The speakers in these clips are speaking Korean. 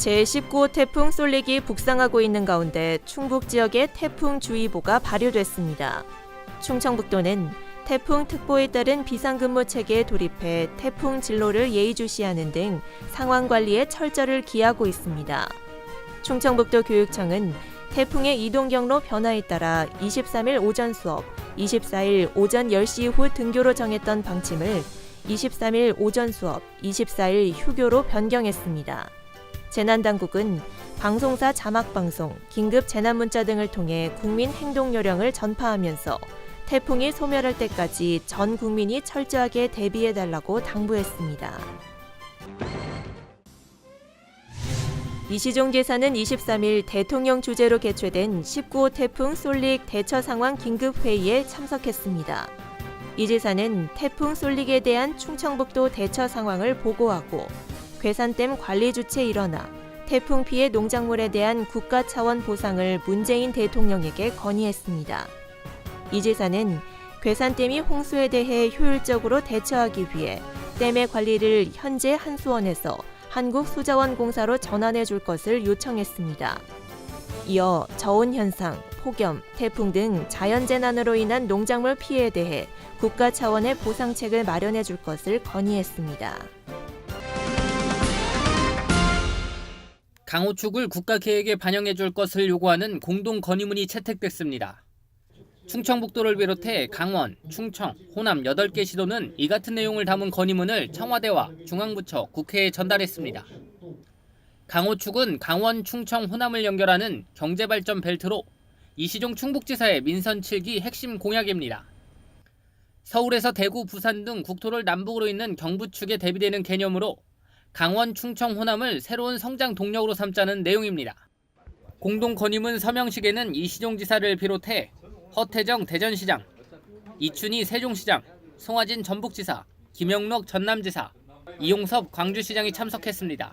제19호 태풍 쏠릭이 북상하고 있는 가운데 충북 지역에 태풍주의보가 발효됐습니다. 충청북도는 태풍특보에 따른 비상근무 체계에 돌입해 태풍 진로를 예의주시하는 등 상황 관리에 철저를 기하고 있습니다. 충청북도 교육청은 태풍의 이동 경로 변화에 따라 23일 오전 수업, 24일 오전 10시 후 등교로 정했던 방침을 23일 오전 수업, 24일 휴교로 변경했습니다. 재난당국은 방송사 자막방송, 긴급 재난문자 등을 통해 국민 행동요령을 전파하면서 태풍이 소멸할 때까지 전 국민이 철저하게 대비해달라고 당부했습니다. 이시종 지사는 23일 대통령 주재로 개최된 19호 태풍 쏠릭 대처 상황 긴급회의에 참석했습니다. 이 지사는 태풍 쏠릭에 대한 충청북도 대처 상황을 보고하고 괴산댐 관리 주체 일원화, 태풍 피해 농작물에 대한 국가 차원 보상을 문재인 대통령에게 건의했습니다. 이 지사는 괴산댐이 홍수에 대해 효율적으로 대처하기 위해 댐의 관리를 현재 한수원에서 한국수자원공사로 전환해 줄 것을 요청했습니다. 이어 저온 현상, 폭염, 태풍 등 자연재난으로 인한 농작물 피해에 대해 국가 차원의 보상책을 마련해 줄 것을 건의했습니다. 강호축을 국가계획에 반영해 줄 것을 요구하는 공동 건의문이 채택됐습니다. 충청북도를 비롯해 강원, 충청, 호남 8개 시도는 이 같은 내용을 담은 건의문을 청와대와 중앙부처, 국회에 전달했습니다. 강호축은 강원, 충청, 호남을 연결하는 경제발전 벨트로 이시종 충북지사의 민선 7기 핵심 공약입니다. 서울에서 대구, 부산 등 국토를 남북으로 잇는 경부축에 대비되는 개념으로 강원, 충청, 호남을 새로운 성장 동력으로 삼자는 내용입니다. 공동 건의문 서명식에는 이시종 지사를 비롯해 허태정 대전시장, 이춘희 세종시장, 송하진 전북지사, 김영록 전남지사, 이용섭 광주시장이 참석했습니다.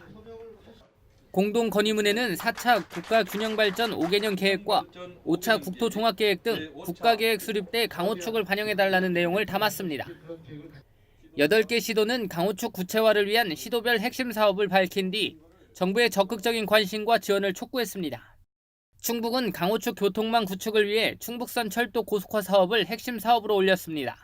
공동 건의문에는 4차 국가균형발전 5개년 계획과 5차 국토종합계획 등 국가계획 수립 때 강호축을 반영해달라는 내용을 담았습니다. 8개 시도는 강호축 구체화를 위한 시도별 핵심 사업을 밝힌 뒤 정부의 적극적인 관심과 지원을 촉구했습니다. 충북은 강호축 교통망 구축을 위해 충북선 철도 고속화 사업을 핵심 사업으로 올렸습니다.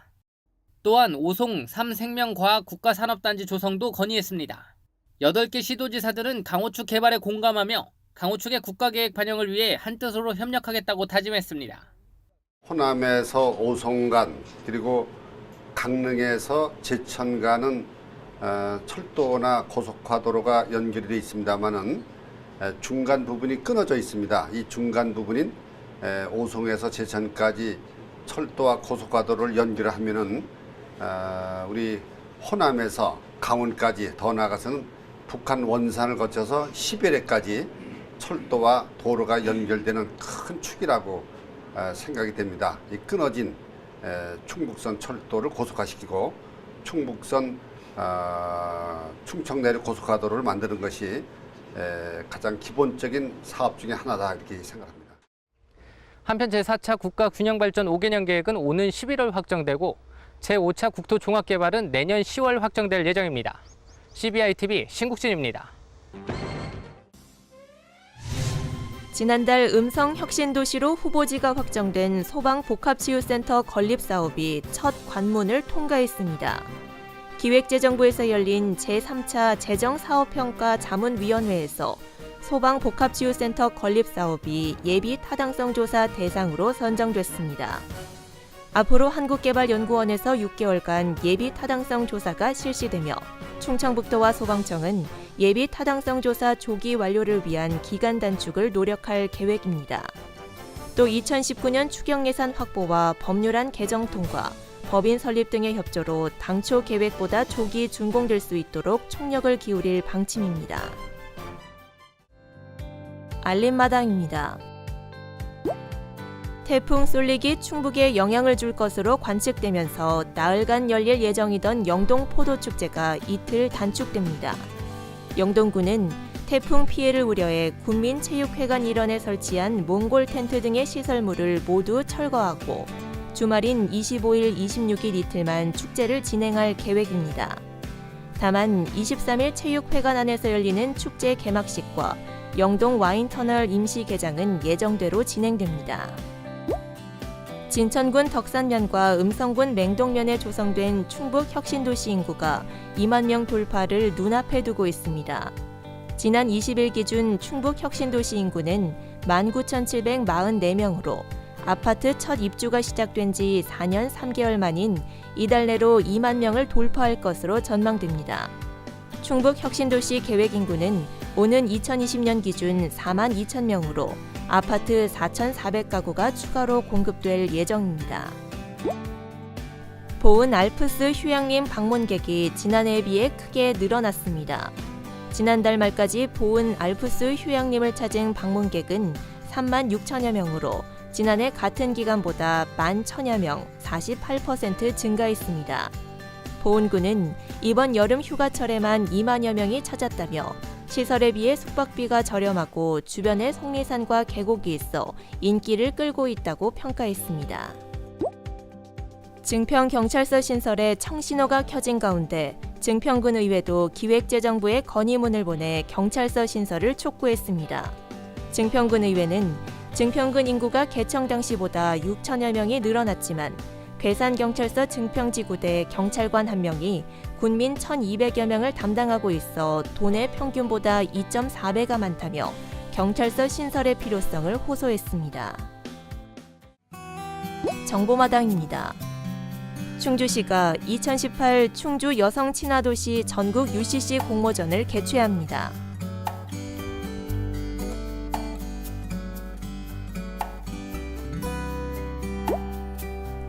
또한 오송 3생명과학 국가산업단지 조성도 건의했습니다. 8개 시도지사들은 강호축 개발에 공감하며 강호축의 국가계획 반영을 위해 한뜻으로 협력하겠다고 다짐했습니다. 호남에서 오송간 그리고 강릉에서 제천간은 철도나 고속화도로가 연결이 되어 있습니다만은 중간 부분이 끊어져 있습니다. 이 중간 부분인 오송에서 제천까지 철도와 고속화도로를 연결하면은 우리 호남에서 강원까지 더 나아가서는 북한 원산을 거쳐서 시베리아까지 철도와 도로가 연결되는 큰 축이라고 생각이 됩니다. 이 끊어진 충북선 철도를 고속화시키고 충북선 충청 내륙 고속화도로를 만드는 것이 가장 기본적인 사업 중에 하나다 이렇게 생각합니다. 한편 제4차 국가균형발전 5개년 계획은 오는 11월 확정되고 제5차 국토종합개발은 내년 10월 확정될 예정입니다. CBI-TV 신국진입니다. 지난달 음성혁신도시로 후보지가 확정된 소방복합치유센터 건립사업이 첫 관문을 통과했습니다. 기획재정부에서 열린 제3차 재정사업평가 자문위원회에서 소방복합치유센터 건립사업이 예비타당성 조사 대상으로 선정됐습니다. 앞으로 한국개발연구원에서 6개월간 예비타당성 조사가 실시되며 충청북도와 소방청은 예비타당성 조사 조기 완료를 위한 기간 단축을 노력할 계획입니다. 또 2019년 추경예산 확보와 법률안 개정 통과, 법인 설립 등의 협조로 당초 계획보다 조기 준공될 수 있도록 총력을 기울일 방침입니다. 알림마당입니다. 태풍 쏠릭이 충북에 영향을 줄 것으로 관측되면서 나흘간 열릴 예정이던 영동 포도축제가 이틀 단축됩니다. 영동군은 태풍 피해를 우려해 군민체육회관 일원에 설치한 몽골 텐트 등의 시설물을 모두 철거하고 주말인 25일, 26일 이틀만 축제를 진행할 계획입니다. 다만 23일 체육회관 안에서 열리는 축제 개막식과 영동 와인터널 임시 개장은 예정대로 진행됩니다. 진천군 덕산면과 음성군 맹동면에 조성된 충북 혁신도시 인구가 2만 명 돌파를 눈앞에 두고 있습니다. 지난 20일 기준 충북 혁신도시 인구는 19,744명으로 아파트 첫 입주가 시작된 지 4년 3개월 만인 이달 내로 2만 명을 돌파할 것으로 전망됩니다. 충북 혁신도시 계획 인구는 오는 2020년 기준 4만 2천 명으로 아파트 4,400가구가 추가로 공급될 예정입니다. 보은 알프스 휴양림 방문객이 지난해에 비해 크게 늘어났습니다. 지난달 말까지 보은 알프스 휴양림을 찾은 방문객은 3만 6천여 명으로 지난해 같은 기간보다 11,000여 명, 48% 증가했습니다. 보은군은 이번 여름 휴가철에만 2만여 명이 찾았다며 시설에 비해 숙박비가 저렴하고 주변에 속리산과 계곡이 있어 인기를 끌고 있다고 평가했습니다. 증평경찰서 신설에 청신호가 켜진 가운데 증평군 의회도 기획재정부에 건의문을 보내 경찰서 신설을 촉구했습니다. 증평군 의회는 증평군 인구가 개청 당시보다 6천여 명이 늘어났지만 괴산경찰서 증평지구대 경찰관 1명이 군민 1,200여 명을 담당하고 있어 도내 평균보다 2.4배가 많다며 경찰서 신설의 필요성을 호소했습니다. 정보마당입니다. 충주시가 2018 충주 여성 친화도시 전국 UCC 공모전을 개최합니다.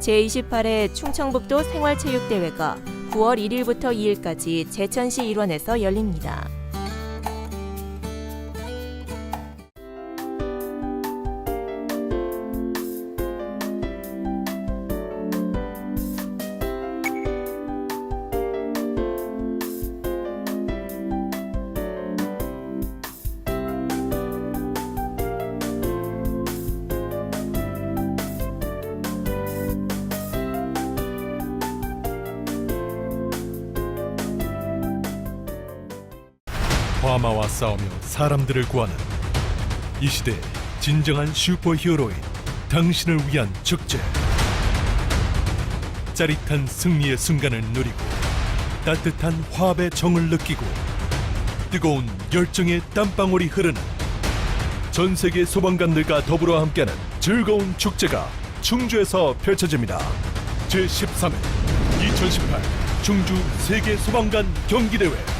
제28회 충청북도 생활체육대회가 9월 1일부터 2일까지 제천시 일원에서 열립니다. 화마와 싸우며 사람들을 구하는 이 시대의 진정한 슈퍼히어로인 당신을 위한 축제. 짜릿한 승리의 순간을 누리고 따뜻한 화합의 정을 느끼고 뜨거운 열정의 땀방울이 흐르는 전 세계 소방관들과 더불어 함께하는 즐거운 축제가 충주에서 펼쳐집니다. 제13회 2018 충주 세계 소방관 경기대회